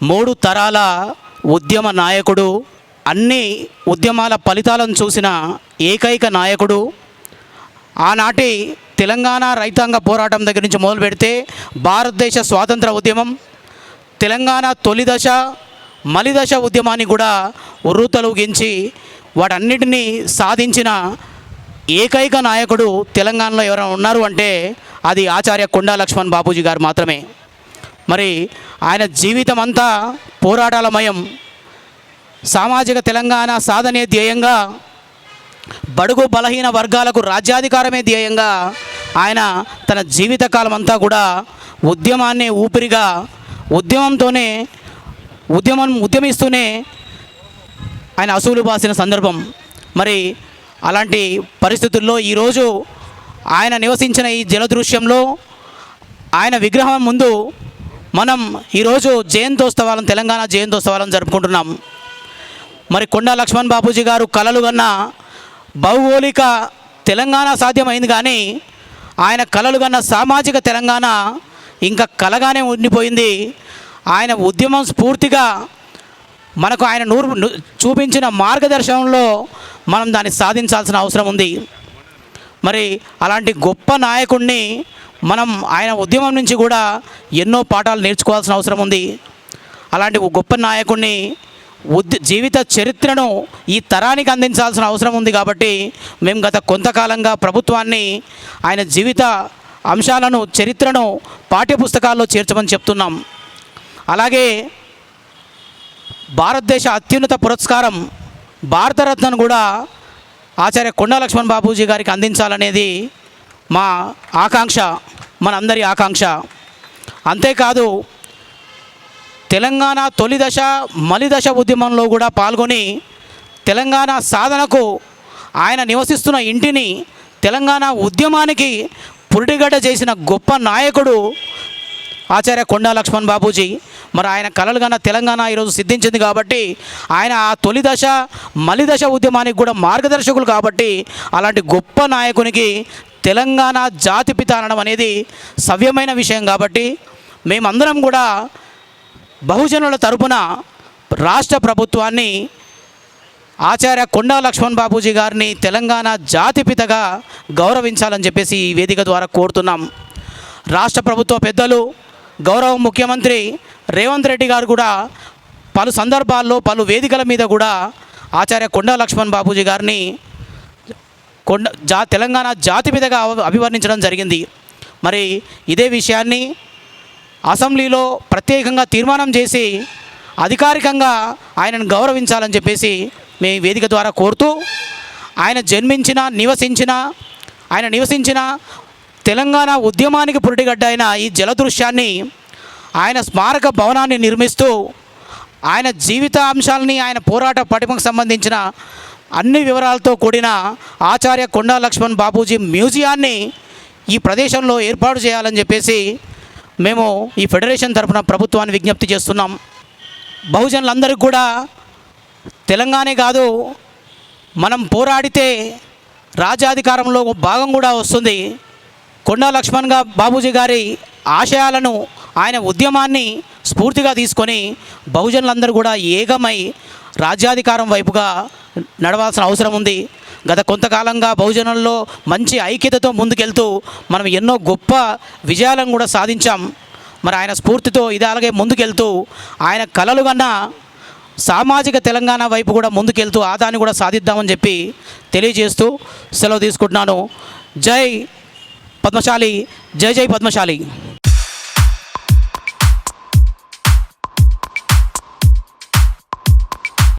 మూడు తరాల ఉద్యమ నాయకుడు, అన్ని ఉద్యమాల ఫలితాలను చూసిన ఏకైక నాయకుడు. ఆనాటి తెలంగాణ రైతాంగ పోరాటం దగ్గర నుంచి మొదలు పెడితే భారతదేశ స్వాతంత్ర ఉద్యమం, తెలంగాణ తొలి దశ, మలి దశ ఉద్యమాన్ని కూడా ఉర్రూతలూగించి వాటన్నిటినీ సాధించిన ఏకైక నాయకుడు తెలంగాణలో ఎవరైనా ఉన్నారు అంటే అది ఆచార్య కొండా లక్ష్మణ్ బాపూజీ గారు మాత్రమే. మరి ఆయన జీవితం అంతా పోరాటాలమయం. సామాజిక తెలంగాణ సాధనే ధ్యేయంగా, బడుగు బలహీన వర్గాలకు రాజ్యాధికారమే ధ్యేయంగా ఆయన తన జీవితకాలం అంతా కూడా ఉద్యమాన్నే ఊపిరిగా, ఉద్యమిస్తూనే ఆయన అసూలు బాసిన సందర్భం. మరి అలాంటి పరిస్థితుల్లో ఈరోజు ఆయన నివసించిన ఈ జలదృశ్యంలో ఆయన విగ్రహం ముందు మనం ఈరోజు జయంతోత్సవాలను, తెలంగాణ జయంతోత్సవాలను జరుపుకుంటున్నాం. మరి కొండా లక్ష్మణ్ బాపూజీ గారు కలలు కన్న భౌగోళిక తెలంగాణ సాధ్యమైంది, కానీ ఆయన కలలు కన్న సామాజిక తెలంగాణ ఇంకా కలగానే ఉండిపోయింది. ఆయన ఉద్యమం స్ఫూర్తిగా మనకు ఆయన చూపించిన మార్గదర్శనంలో మనం దాన్ని సాధించాల్సిన అవసరం ఉంది. మరి అలాంటి గొప్ప నాయకుడిని మనం ఆయన ఉద్యమం నుంచి కూడా ఎన్నో పాఠాలు నేర్చుకోవాల్సిన అవసరం ఉంది. అలాంటి గొప్ప నాయకుడిని జీవిత చరిత్రను ఈ తరానికి అందించాల్సిన అవసరం ఉంది. కాబట్టి మేము గత కొంతకాలంగా ప్రభుత్వాన్ని ఆయన జీవిత అంశాలను, చరిత్రను పాఠ్యపుస్తకాల్లో చేర్చమని చెప్తున్నాం. అలాగే భారతదేశ అత్యున్నత పురస్కారం భారతరత్నను కూడా ఆచార్య కొండా లక్ష్మణ్ బాపూజీ గారికి అందించాలనేది మా ఆకాంక్ష, మనందరి ఆకాంక్ష. అంతేకాదు తెలంగాణ తొలి దశ, మలి దశ ఉద్యమంలో కూడా పాల్గొని తెలంగాణ సాధనకు ఆయన నివసిస్తున్న ఇంటిని తెలంగాణ ఉద్యమానికి పురిటిగడ్డ చేసిన గొప్ప నాయకుడు ఆచార్య కొండా లక్ష్మణ్ బాపూజీ. మరి ఆయన కలలు కన్నా తెలంగాణ ఈరోజు సిద్ధించింది కాబట్టి ఆయన ఆ తొలి దశ, మలి దశ ఉద్యమానికి కూడా మార్గదర్శకులు. కాబట్టి అలాంటి గొప్ప నాయకునికి తెలంగాణ జాతిపిత అనడం అనేది సవ్యమైన విషయం. కాబట్టి మేమందరం కూడా బహుజనుల తరపున రాష్ట్ర ప్రభుత్వాన్ని ఆచార్య కొండా లక్ష్మణ్ బాపూజీ గారిని తెలంగాణ జాతిపితగా గౌరవించాలని చెప్పేసి ఈ వేదిక ద్వారా కోరుతున్నాం. రాష్ట్ర ప్రభుత్వ పెద్దలు, గౌరవ ముఖ్యమంత్రి రేవంత్ రెడ్డి గారు కూడా పలు సందర్భాల్లో, పలు వేదికల మీద కూడా ఆచార్య కొండా లక్ష్మణ్ బాపూజీ గారిని తెలంగాణ జాతిపితగా అభివర్ణించడం జరిగింది. మరి ఇదే విషయాన్ని అసెంబ్లీలో ప్రత్యేకంగా తీర్మానం చేసి అధికారికంగా ఆయనను గౌరవించాలని చెప్పేసి మేము వేదిక ద్వారా కోరుతూ, ఆయన నివసించిన తెలంగాణ ఉద్యమానికి పురిటిగడ్డ అయిన ఈ జలదృశ్యాన్ని, ఆయన స్మారక భవనాన్ని నిర్మిస్తూ ఆయన జీవిత అంశాలని, ఆయన పోరాట పటిమకు సంబంధించిన అన్ని వివరాలతో కూడిన ఆచార్య కొండా లక్ష్మణ్ బాపూజీ మ్యూజియాన్ని ఈ ప్రదేశంలో ఏర్పాటు చేయాలని చెప్పేసి మేము ఈ ఫెడరేషన్ తరఫున ప్రభుత్వాన్ని విజ్ఞప్తి చేస్తున్నాం. బహుజనులందరికీ కూడా తెలంగాణే కాదు, మనం పోరాడితే రాజ్యాధికారంలో భాగం కూడా వస్తుంది. కొండా లక్ష్మణ్ బాపూజీ గారి ఆశయాలను, ఆయన ఉద్యమాన్ని స్ఫూర్తిగా తీసుకొని బహుజనులందరూ కూడా ఏకమై రాజ్యాధికారం వైపుగా నడవాల్సిన అవసరం ఉంది. గత కొంతకాలంగా బహుజనుల్లో మంచి ఐక్యతతో ముందుకెళ్తూ మనం ఎన్నో గొప్ప విజయాలను కూడా సాధించాం. మరి ఆయన స్ఫూర్తితో ఇది అలాగే ముందుకెళ్తూ ఆయన కలలు కన్నా సామాజిక తెలంగాణ వైపు కూడా ముందుకెళ్తూ దాన్ని కూడా సాధిద్దామని చెప్పి తెలియజేస్తూ సెలవు తీసుకుంటున్నాను. జై పద్మశాలి, జై జై పద్మశాలి.